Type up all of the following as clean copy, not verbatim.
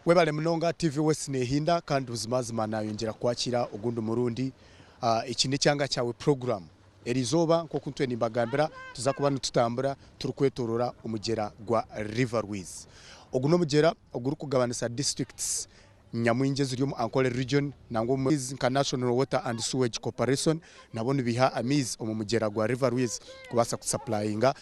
Webale mnonga TV West nehinda kandi ubuzimazima nayongera kwakira ugundi murundi iki Ekyanga Kyawe program erizoba nko kuntwe nimbagambira tuzakubana tutambura turukwetorora Omugyera gwa Rwizi. Oguno Omugyera oguru kugabanisa districts nyamwinje ziri mu Ankole region nango Rwizi National Water and Sewage Corporation nabone biha amizi Omugyera gwa Rwizi kubasa kusupplyinga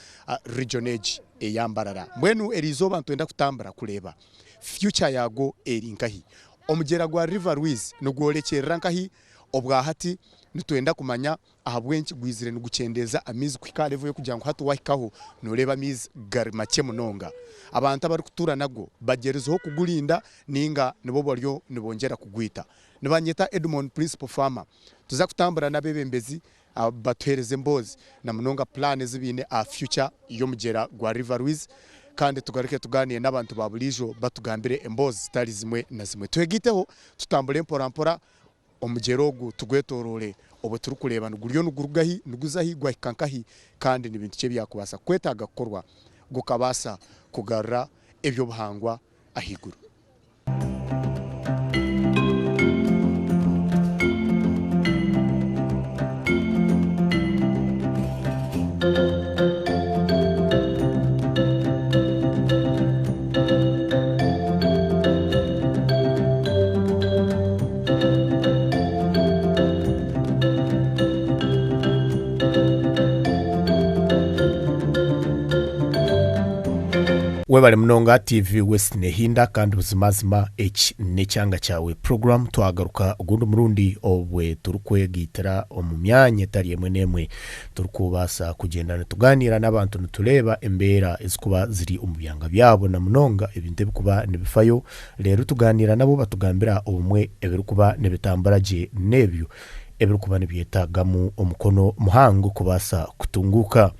regionage ya Mbarara. Mwenu erizoba ntwenda kutambura kureba future yago eri nkahi. Omugyera gwa Rwizi nugwolekerera nkahi obwa hati nitwenda kumanya ahabwenki gwizire nugucendeza amizi kwikalevo yo kugira ngo hatu wahikaho nureba amizi gari make munonga. Abantu abari kutura nago bagerezeho kugurinda ninga nibo baryo nibongera kugwita. Nibanyeta Edimon Principle farmer. Tuza kutambura nabebembezi batuhereze mbozi na munonga plan zibine a future y'Omugyera gwa Rwizi. Kandi tugarike tuganiye n'abantu babulijo batugambire embozi zitari zimwe na zimwe. Twegiteho tutambule mpora Omugyera ogu tugwetorore obo turi kureba nuguryo nugurugahi nuguzahi gwa kankahi kandi nibintu cye byakubasa kwetaga gukorwa gukabasa kugarra ebyo buhangwa ahiguru. Webale mnonga TV West nehinda kandi ubuzimazima Ekyanga Kyawe program twagaruka ugundi murundi obwe turukwegitira omu myanya etari emwe nemwe turukubasa kugendana tuganira n'abantu nituleba embera ezikuba ziri omu byanga byabo na mnonga ebintu bikuba nibifayo rero tuganira nabo batugambira obumwe ebirikuba nibitambaraje nebyo ebirikuba nibyetagamu omukono muhango kubasa kutunguka.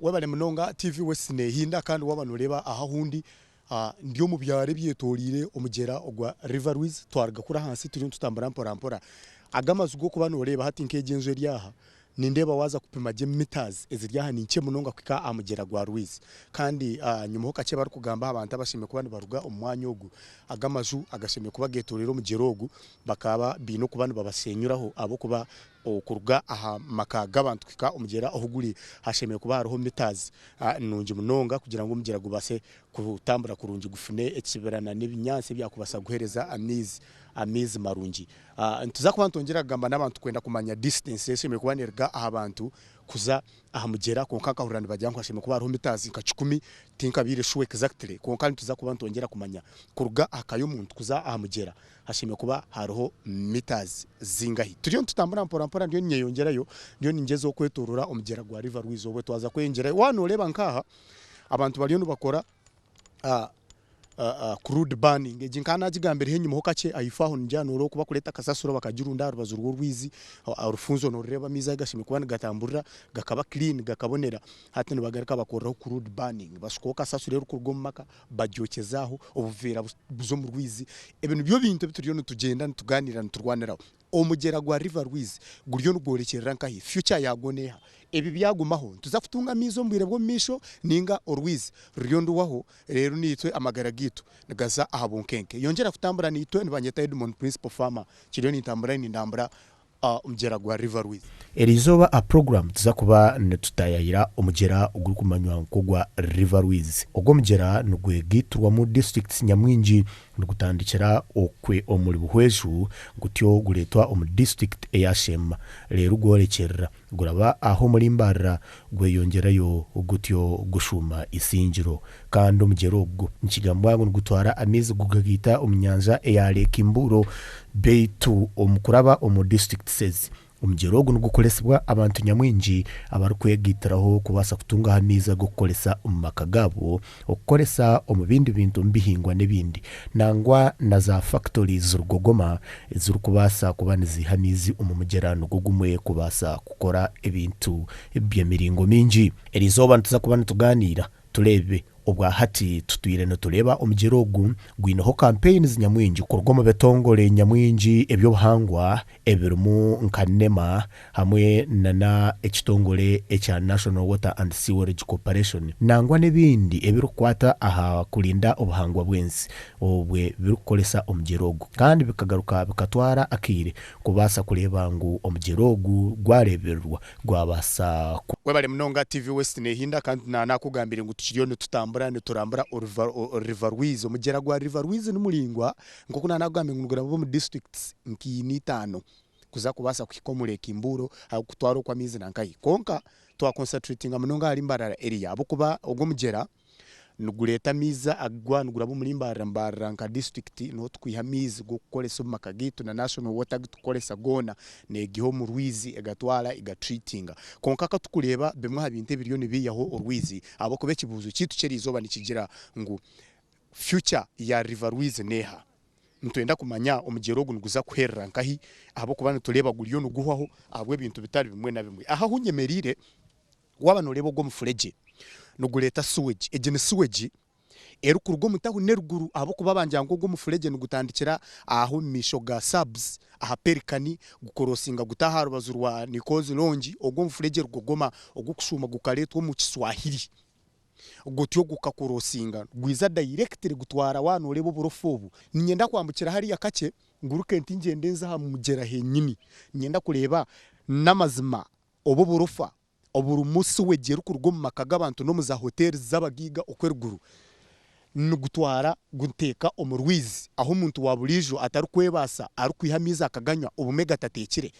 Webale mnonga TV West nehinda kandi wabanureba ahahundi ndiyo mu byare byetorire Omugyera ogwa Rwizi twarga kura hansi turi tutambura mpora agamazu go kubanureba hati nkegenzo ryaha nindeba waza kupima meters eziryaha ninke munonga kwika Omugyera gwa Rwizi kandi nyuma ho kace bari kugamba abantu abashime kubana baruga omwanya ogu agamazu agashime kuba getorero Omugyera ogu bakaba bino kubana babasenyuraho abo kuba okuruga aha makaga abantu kwika Omugyera ohuguri hasheme kuba hariho meters nungi munonga kugira ngo Omugyera gubase kutambura kurungi gufune ekiberana n'ibinyanse byakubasa guhereza amizi marungi. Ntuza kuba ntongera gamba n'abantu kwenda kumanya distance yesheme kuba nerga abantu kuza aha Mugyera konka kahurana bajyanko hasheme kuba hariho meters nka 10 tinkabire sure exactly konka ntuza kuba ntongera kumanya kuruga akayo muntu kuza aha Mugyera hashime kuba hariho meters zingahi. Turiyo tutambura mpora ndiyo nyeyongerayo ndiyo ningezo kwetorora Omugyera gwa Rwizi obwe twaza kwengera wano leba nkaha abantu baliyo bakora crude burning ejinkana jigambere henyi muho kace ayifaho njano ro kuba kuleta kasasuro bakajirunda rubazo rwo Rwizi arufunzo no reba miza gashime kuba gatamburira gakaba clean gakabonera hati nibagarika bakora crude burning basukoka kasasuro rukurwo maka bajyokezaho obuvera buzo mu Rwizi ebintu byo bintu bituriyo nutugenda ntuganira nturwaniraho. Omugyera gwa Rwizi guryo nugworekerera nkahi future yagoneha ebi byagumaho tuza kutunga mizo mbwire bwo misho ninga Rwizi ryondo waho rero nitwe amagara gitu nagaza ahabunkenke yongera kutambura nitwe nibanyeta Edimon Principle farmer kiriyo nitambura ndambura Omugyera gwa Rwizi. Erizoba a program tuza kuba netutayira Omugyera ugurukumanywa nkogwa Rwizi. Ogwo Omugyera nugwegiturwa mu districts nyamwinji nugutandikira okwe omuli buhweju gutyo guletwa omu district eyashema rero gworekerera guraba aho muri Mbarara gweyongerayo gutyo gushuma isingiro kandi omugera ogwo nkigambwa ngo gutwara amezi gugagita omunyanja eyaleka imburo beitu omukuraba omu district says omugera ogwo nugukolesebwa abantu nyamwingi abarukwegitiraho kubasa kutunga hamiza gukolesa omu maka gabo okukolesa omu bindi bintu mbihingwa nebindi nangwa na za factories z'urugogoma ezirukubasa kuba nizihamizi omu mugera nugugumwe kubasa kukora ebintu by'emiringo mingi erizoba ntuza kuba nituganira tulebe obwa hati tutwire no tuleba omugera ogu gwinaho campaigns nyamwingi kurugoma betongole nyamwingi ebyobuhangwa ebirumu nkanema hamwe na ekitongole ekya National Water and Sewerage Corporation nangwa nebindi ebirukwata aha kulinda obuhangwa bwensi obwe birukolesa omugera ogu kandi bikagaruka bikatwara akire kubasa kureba ngo omugera ogu gwareberwa gwabasa webale mnonga TV West nehinda kandi nakugambire ngo tukiriyo tutambura turambura Rwizi omugera gwa Rwizi n'umulingwa ngo kuna nagambe ngura mu districts nkini 5 kuza kubasa kukikomuleka imburo akutwara kwa mizi nankai konka twa concentrating amunonga ali Mbarara area abo kuba ogwo mugera nugureta miza agwa nugura bo muri Mbarara nka district no twihamizi go kukolesa mu makagitu na National Water gukolesa gona negiho mu Rwizi egatwala igatreatinga konka ka tukureba bemwe habinte billion biyaho Rwizi abo kube kibuzo kitu cyerizoba nikigira ngo future ya Rwizi neha ntwenda kumanya omugero ogu nuguza kuherera nkahi abo kubana tureba guriyo nuguhaho abwe bintu bitari bimwe na bimwe aha hunyemerire wabano rebo go mufureje nugureta sewage ejene sewage erukurgo mutahu neruguru abo kubabanja ngo go mufureje nugutandikira aho misho ga subs aha perikani gukorosinga gutaha rubazurwa nikozi longi ogwo mufureje rugogoma ogukushuma gukaretwa mu Kiswahili gutyo gukakorosinga gwiza directly gutwara wano rebo burofobu nyenda kwambukira hari yakake nguruke ntingendenza ha mugera henyini nyenda kureba namazima obo burofa oburu musi wegera kurwo mu makaga abantu no muza hotel z'abagiga okweruguru nugutwara gunteka omu Rwizi aho umuntu waburijo atari kwebasa ari kwihamiza akaganya ubumega tatekire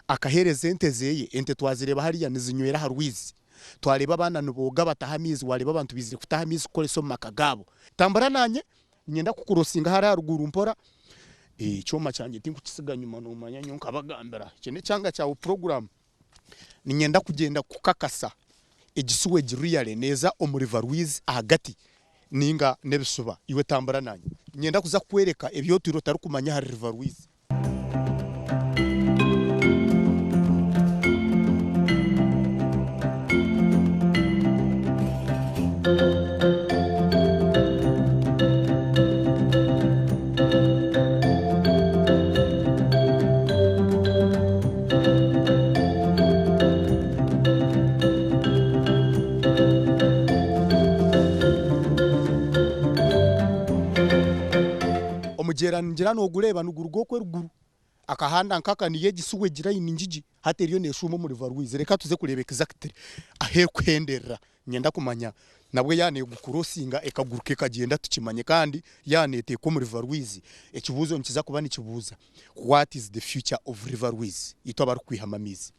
akahereze ente zeye ente twazireba hari ya nizinywera ha Rwizi twareba abana nuboga batahamizi wareba abantu bizire kutahamizi koleso mu makagabo tambara nanye nyenda kukurosinga hari haruguru mpora cyoma cyanje tingu kisiganyuma no manya nyonka abagambera cyene cyanga cyawo program ninyenda kugenda kukakasa egisuwe giriyale neza omuri Rwizi ahagati ninga nebisuba iwe tambara nanye nyenda kuza kwereka ebyo turota rukumanya hari Rwizi omugera ngira no gureba nugurgo kwe ruguru akahanda nkaka niye gisuwe gira iningiji hateriyo neshumo muri Rwizi reka tuze kureba exactly ahe kwenderera nyenda kumanya nabwe yane gukurosinga ekaguruke kagenda tukimanye kandi yanete ko muri Rwizi ekibuzo nkiza kuba nikibuza what is the future of Rwizi ito bari kwihamamiza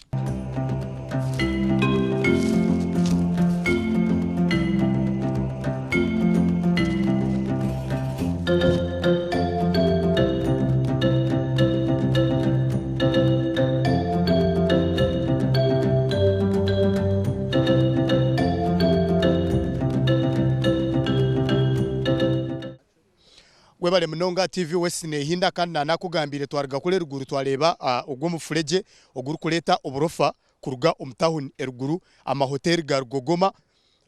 webale mnonga TV West nehinda kandi nakugambire twarga kule ruguru twareba ogwo mufureje oguru kuleta oburofa kuruga omutahuni eruguru amahoteli ga rugogoma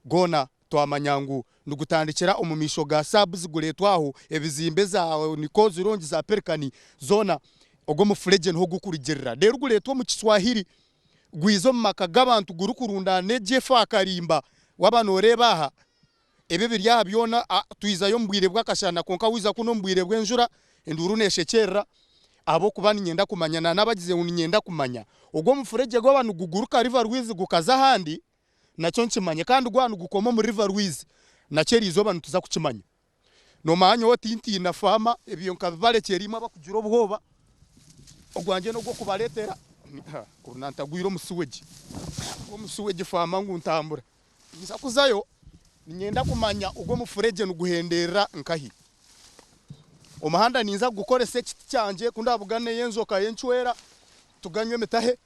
gona twamanyangu ndugutandikira omumisho ga subs guletwaho ebizimbe za nikozi rongi za perikani zona ogwo mufureje nho gukurigerera rero guletwa mu Kiswahili gwizo mu makaga abantu gurukurunda nejefa karimba wabanoreba aha ebe birya byona tuizayo mbwire bwakashana konka wiza kuno mbwire bwenjura enduru neshekera abo kubani nyenda kumanya nabagize uninyenda kumanya ogwo mufureje gwa bantu guguruka Rwizi gukaza handi naco nkimanye kandi gwanu gukoma muri Rwizi naceri izo bantu tuza kukimanya no manyo wotinti na fama ebyo nkabale kerima bakujira obwoba ogwanje no gwo kubaletera kurunanta gwiro musuweji fama nguntambura nza kuzayo nyenda kumanya ubwo mufureje nuguhenderera nkahi umuhanda ninza gukorese kiti cyanje kundabugane yenzoka yencwera tuganywe metahe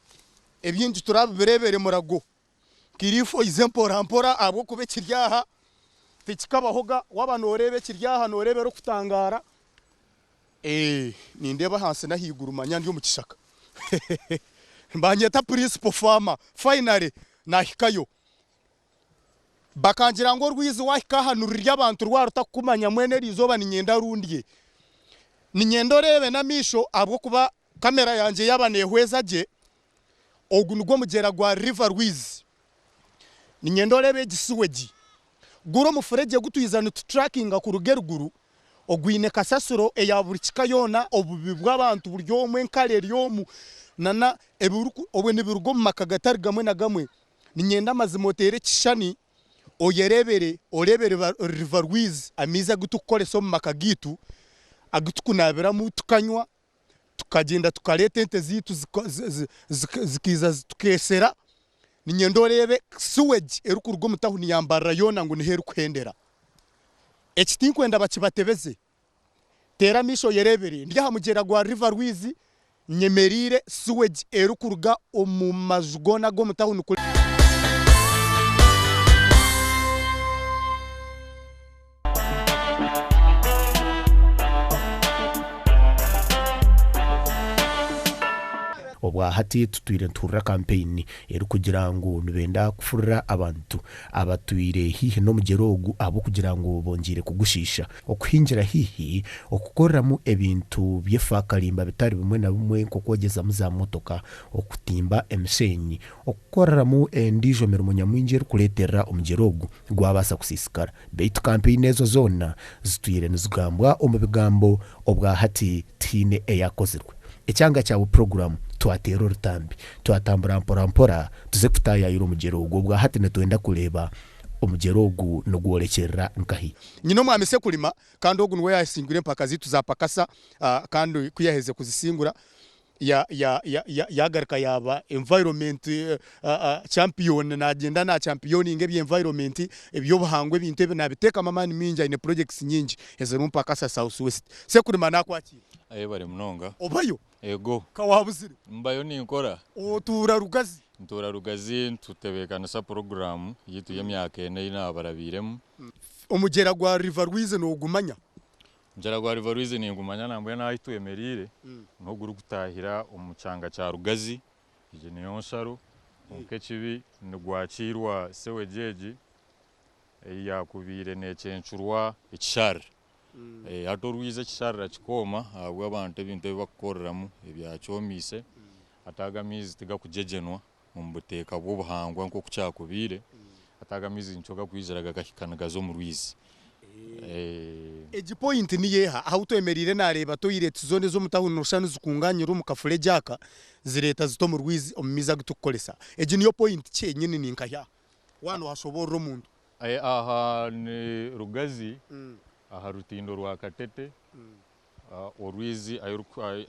ebyinji turabirebere murago kirifo izempora mpora abo kube kiryaha tikikabahoga wabanorebe kiryaha norebero kutangara nindeba hanse nahigurumanya ndi mu kishaka mbanyeta principle farmer finally nahikayo bakangira ngo Rwizi wahikahanurira abantu rwarutakumanya mwene rizoba ninyenda rundye ninyendo rebe na misho abo kuba kamera yanje yabanehweza je ogunugwo mugera gwa river Rwizi ninyendo rebe gisuweji guro mufureje gutuyizana trackinga ku rugeruguru ogwine kasasuro eya buri kikayona obubi bw'abantu buryo omwe nkale ryomu nana ebiruku obwene birugo makagatari gamwe na gamwe ninyenda mazimotere kishani oyerebere river Rwizi amiza gutukoreso mu makagitu agutukunabira mu tukanywa tukagenda tukaleta ente zitu zikiza tukesera ninyendo rebe sewage erukurugo mutahuni ya Mbarara yona ngo niheru kwendera ekitinkwenda bakibatebeze tera misho yerebere ndya mugera gwa river Rwizi nyemerire sewage erukuruga omumazugona go mutahuni obwa hati tutwire ntura campaign eri kugira ngo nubenda kufurira abantu abatwire hihe no mugerogu abo kugira ngo bongire kugushisha okuhingira hihi okukorramu ebintu byefakalimba bitari bimwe na bimwe nko kogeza muza motoka okutimba emshenyi okukorramu endijo mirimo nyamwingi eri kuletera omugerogu gwabasa kusisikara beitu campaign ezo zona zitwire nizugambwa omu bigambo obwa hati tine eyakozirwe Ekyanga Kyawe program twatero rutambi twatambura mpora tuze kutayayira omugerogu obwa hati netwenda kuleba omugerogu nogworekerera nkahi nyino mwamese kulima kandi ogu nwe yasingure mpaka zitu za pakasa kandi kuyaheze kuzisingura yagarika yaba environment champion na agenda na championing ebye environment ebyo buhangwe bintu ebe nabiteka mamani minja ine projects nyingi ezero mpaka South West se kulima nakwati bari munonga obayo ego kawabuzire mbayo ni nkora ntura rugazi tutebekana sa program yitu y'emyaka ene nabarabiremu omugera gwa river Rwizi no gumanya Mugera gwa river Rwizi ni ngumanya nambuye nahitu emerire no guru gutahira omucyanga cya rugazi ije ni yonsaro omukechibi nigwakirwa sewejeji yakubire nechencurwa ekishara hato Rwizi ekishara kikoma abwo abantu ebintu bakoreramu ebyacyomise atagamizi tiga kujejenwa mu buteka bw'ubuhangwa nko kucyakubire atagamizi ncoga kwizeraga gahikanagazo mu Rwizi point ni yeha aho twemerire nareba toyire tuzone zo mutahuni noshanu zikunganyira mu kafure jaka zireta zito mu Rwizi omumiza gutukolesa niyo point cyenyine ninkaya wano hashobora omuntu aha ni rugazi aha rutindo rwa Katete Rwizi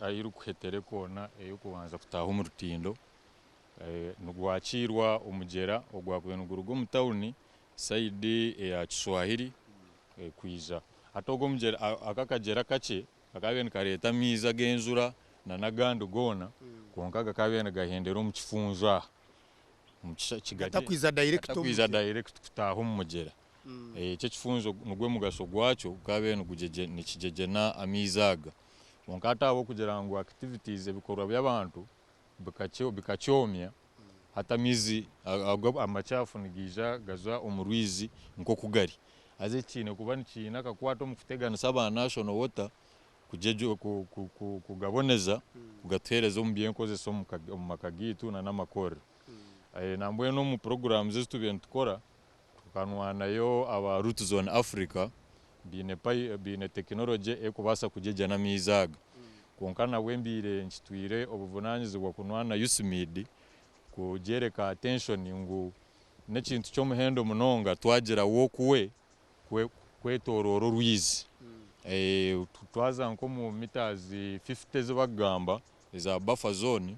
ayiru kuhetere kona kubanza kutaha mu rutindo nugwakirwa Omugyera ogwakubenugurugo mutahuni side ya Kiswahili kwiza atogo Omugyera akakagera kace akabene kareta miza genzura na nagando gona konka gakabene gahendera mu kifunza mu kigaje takwiza direct kutaha mu Omugyera cyo kifunzo nugwe mugaso gwacho kabene gujeje nikijejena amizaga konka atabo kugira ngo activities ebikorwa by'abantu bikacyomya hata mizi amachafu nigija gaza omurwizi nko kugari aze kine kuba nikina kakwato mu kutegana saba national water kujejo kugaboneza kugatereza mu byenkoze so mu makagitu na namakore nambwe no mu programs zitubye ntukora tukanwana yo aba root zone Africa bine technology ekubasa kujeja na mizaga konkana wembire nchitwire obuvunanyizibwa kunwana USMID kujereka attention ngo nekintu cyo muhendo munonga twagira wokuwe kwetororo Rwizi twaza nko mu meters 50 zibagamba za buffer zone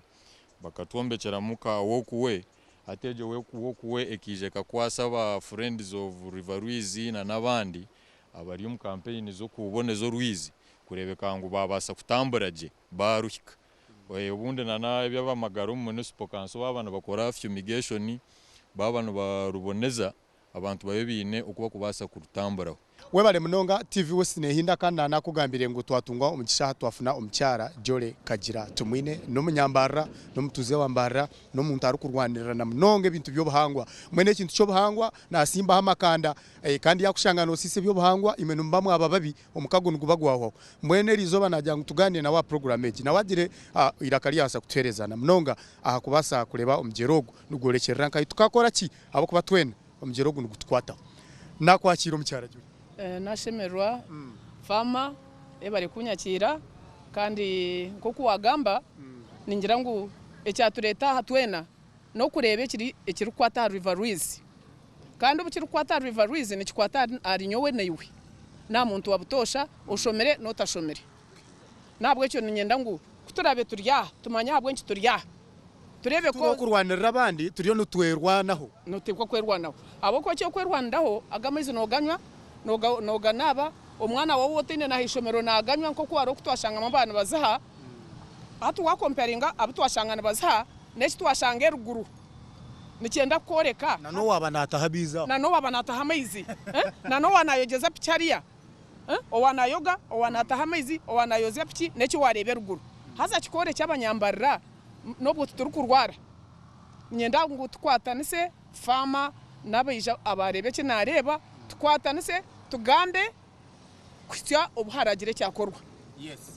bakatwombekera muka wokuwe ateje wokuwe ekije kakwasa ba friends of River Rwizi na nabandi abari mu campaign zo kuboneza Rwizi kurebeka ngo babasa kutamburaje baruhika ubundi nana by'abamagaro mu municipal council babana bakora fumigation babana baruboneza abantu bayobine ukuba kubasa kurutamburaho webale munonga TV wese nehinda kandi nakugambire ngo twatungwa umugisha twafuna umucyara Jole Kagira tumwine no munyambara no mutuze wa Mbarara no muntu ari kurwanirira na munonge bintu byo buhangwa mwene kintu cyo buhangwa nasimba hamakanda kandi yakushanga no sise byo buhangwa imenu mbamwe abababi omukagungu bagwaho mwene rizoba najya tuganire na wa program egi na wadire irakaliyansa kuterezana munonga kubasa kureba umugerogo nugorekerera nkayi tukakora ki abo kuba twene umugerogo nugutwata nakwakira umucyara Jole nashemerwa fama bari kunyakira kandi nko wagamba ningira ngo ecyatureta hatwena no kurebe ekiri kwata River Rwizi kandi ubukiri kwata River Rwizi ni kikwata ari nyowe naiwe na muntu wabutosha ushomere notashomere nabwo cyo nyenda ngo kuturabe turya tumanya habwe nki turya turebe ko kurwanirira abandi turiyo nutwerwanaho nutekwa kwerwanaho abo ko cyo kwerwandaho agamizi noganywa noga naba umwana wowe wotine na hishomero naganywa nko kwaro kutwashanga mabana bazaha hatu wa comparinga abutwashanga bazaha nechi twashange ruguru nicyenda koreka nano wabanata biza nano wabanata hamizi nano wanayogeza picharia owanayoga owanata hamizi owanayoza pichi nechi warebe ruguru haza kikore cy'abanyambarira nobwo turukurwara nyenda ngo tukwatanise fama nabayija abarebe cyo nareba tukwatanise tugambe kutya obuharagire cyakorwa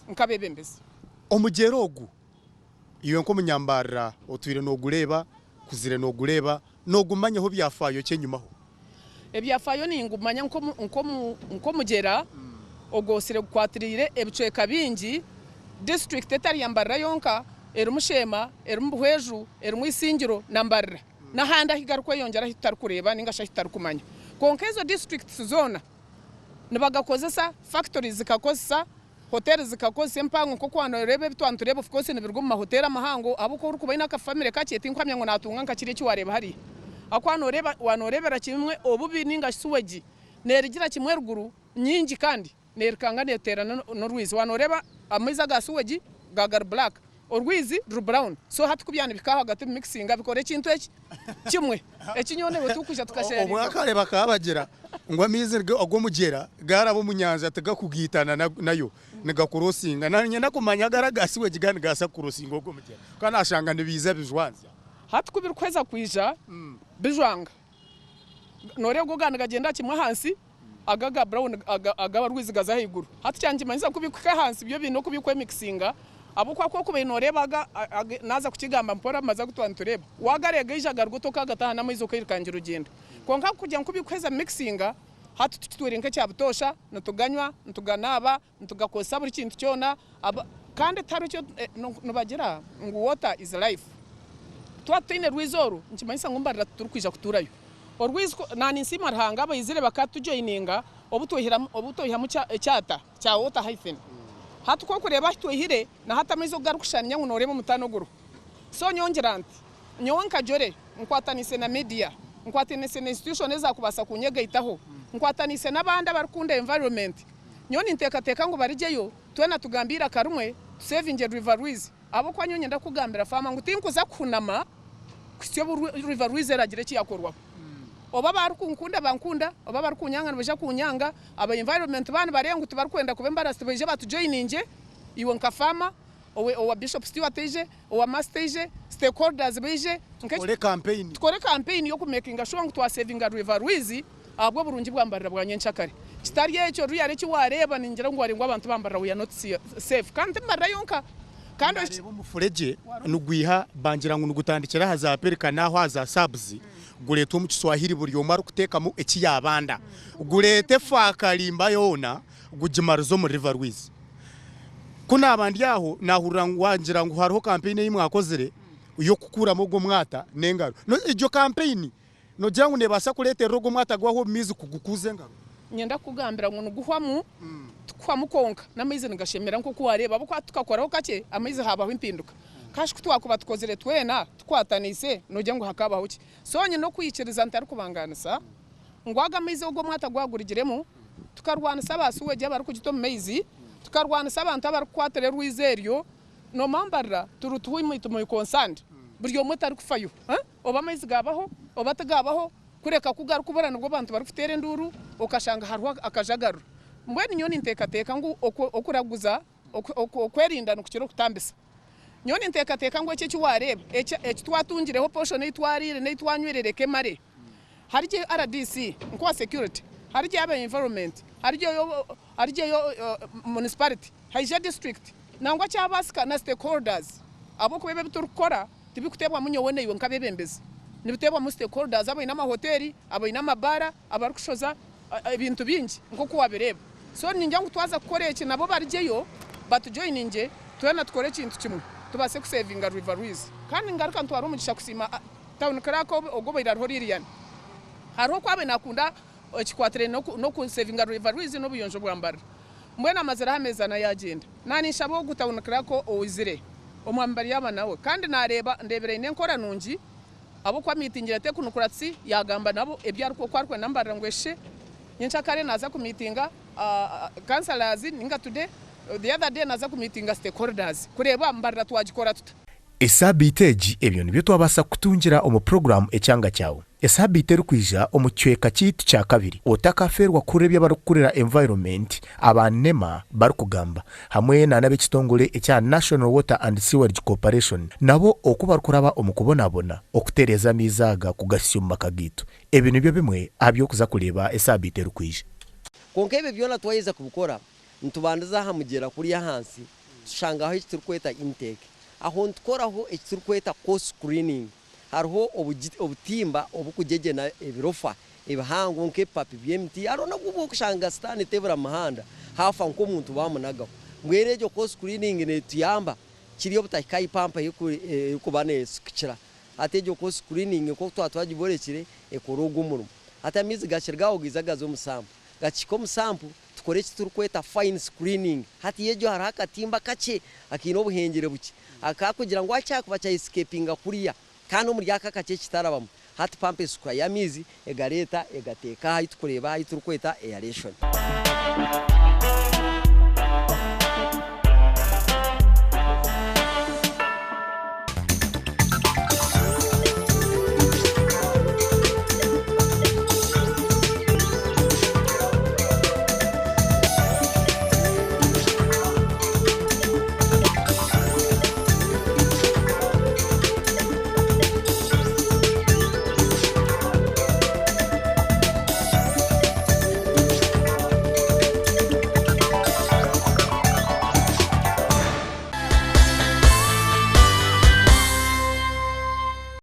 nkabebe mbese omugerogu iyo nko munyambarira otwire no gureba kuzire no gureba no gumanya ho byafayo cye nyumaho ebyafayo ni ngumanya nko mugera ogosire kwatirire ebicweka bingi district etari yambarira yonka erumushema erumbuhweju erumwisingiro nambarira nahanda higaruko yongera hitari kureba ningasha hitari kumanya konkezo districts zona nibagakozesa factories zikakozesa hotels zikakozesa empango nko kwano rebe bitwanturebe of course nibirgo mu mahoteli amahango abuko uri kubaina ka family kacete nkwamya ngo natunga nkakire ki wareba hari akwano reba wanorebera kimwe obubi ninga suweji nerigira kimwe ruguru nyingi kandi nerikanga neterana no Rwizi wanoreba amiza ga suweji gagar black Rwizi brown so hatukubyana bikaho hagati mixing bikore kintu eki kimwe ekinyone botukuja tukashera omwakale bakabagira ngo amize Omugyera garabo munyanza tegakugitana nayo negakurosinga nanye nakumanya garagasiwe gigani gasa kurosinga Omugyera kana ashanga nibiza bijwanza hatukubira kweza kwija bijwanga norego gana gagenda kimwe hansi agaga brown agaba Rwizi gaza higuru hatucyange manza kubikwa hansi byo bintu kubikwa mixinga abukwa ko kubinorebaga naza kukigamba mpora maza gutwantureba wagarega ijaga rugotoka gatahana mwizo kwirikanje rugendo konka kujya nkubikweza mixinga hatu tukitwerinka cyabutosha natuganywa ntuganaba ntugakosa buri kintu cyona kandi tari cyo nubagira ngo water is life twatine Rwizoro nkimanyisa ngo Mbarara turukwija kuturayo Rwizi nani nsima rahanga abayizire bakatujoininga obutohira mu cyata cya water hyphen hatu ko kureba hitwehire na hata mizo garukushanya ngo noreba mutano guru so nyongeranti nyonka jore nkwatanise na media nkwatanise na institution za kubasa kunyegaitaho nkwatanise nabanda barukunda environment nyoni ntekateka ngo barijeyo twena tugambira karumwe saving River Rwizi abo kwa nyonye ndakugambira fama ngo tinkuza kunama kwisyo River Rwizi eragire cyakorwa oba barukunkunda bankunda oba barukunyanga baje kunyanga aba environment bana barenga tubarukwenda kube Mbarara baje batujoininge iwo nkafama owa bishop steward owa master stakeholders baje tukore campaign yo kumakinga sure ngo twa saving River Rwizi abwo burungi bwambarira bwa nyenshakare kitari yecho ruyare ki wareba ningira ngo ari ngo abantu bambarira we are not safe kandi Mbarara yonka kandi rebo mufureje nugwiha bangira ngo nugutandikira hazapereka naho haza subs gurete mu Kiswahili buri yomara kutekamo eki yabanda gurete fakalimba yona gujimarzo mu River Rwizi kuna abandi yaho nahurira wangira ngo hariho campaign yimwe akozere yo kukuramo go mwata nengaro no ijo campaign no jangu nebasa kulete rogo mwata gwaho mizi kugukuze ngaro nyenda kugambira ngo nuguhwamu tukwamukonka namizi ngashemera nko kuwareba abo kwatukakoraho kake amizi habaho impinduka kashi twakuba tukozere twena twatanise nojya ngo hakabaho ki sonye no kwikiriza ntari kubanganisa ngwaga mize ubwo mwata gwagurigiremo tukarwanisa basuwe je bari kugito mezi tukarwanisa abantu abari kwatere Rwizeryo no Mbarara turutuwe mu consent buryo mutari kufayo oba mezi gabaho oba tagabaho kureka kugaruka uburana bwo abantu bari kutere nduru ukashanga harwa akajagaru mbweni nyoni ntekateka ngo okuraguza okwerinda no kukiro kutambisa nyoni ntekateka ngo ecyo wareba ecyo twatungireho portion y'itwarire n'itwanywerereke mare harije RDC nkwa security harije aba environment harije yo municipality harije district nangwa cyabasika na stakeholders abo kubebe biturukora tibikutebwa munyowone iwe nkabebembeze nibitebwa mu stakeholders abo inama hoteli abo inama bara abarukushoza ibintu bingi nko kuwabereba so ninjya ngo twaza gukora iki nabo barijeyo batujoyininge twena tukore ikintu kimwe tubase kusevinga Rwizi kandi ngaruka ntwara umugisha kusima town karako ogobo irarho lirian hariho kwabe nakunda ekikwatere no kusevinga Rwizi no buyonjo bwa Mbarara mbwena amazira hamezana yagenda nanisha bo gutawuna karako owizire omwambari yaba nawe kandi nareba ndebere ine nkora nungi abo kwa meetingira te kunukuratsi yagamba nabo ebyariko kwarkwe na Mbarara ngweshe nyencha kare naza ku meetinga councillors ninga today the other day naza ku meetinga stakeholders kureba Mbarara twagikora tuta esabiteji ebyo nibyo twabasa kutungira omu Puroguraamu Ekyanga Kyawe esabite rukwija omukicweka kitu kya kabiri otakaferwa kurebya barukurira environment abanema barukugamba hamwe na n'abekitongole ekya National Water and Sewerage Corporation nabo okuba kuraba omukubonabona okutereza mizaga kugasyumba kagitu ebyo nibyo bimwe abyo kuza kureba esabite rukwija konke ebe byona twayeza kubukora ntubandaza hamugera kuri ya hansi tushangaho ikiturikweta intake aho ntukoraho ikiturikweta cost screening hariho obutimba obukugegena ebirofa ebihango nke papi BMT arona kubo kushanga stani tebura mahanda hafa nko muntu bamunagaho mwerejo cost screening ne tuyamba kiriyo butakai pampa yukubane sikira atejo cost screening ko twatwagiborekire ekorogo murumo ata mizi gashirgaho gizagazo musambu gachiko musambu tukore kiturikweta fine screening hati yejo haraka timba kache akino buhengere buki akakugira ngo acyakuba cya escapinga kuriya kandi muri yakaka cye kitarabamo hati pampe sukwa ya mizi egareta egateka hitukureba hiturukweta aeration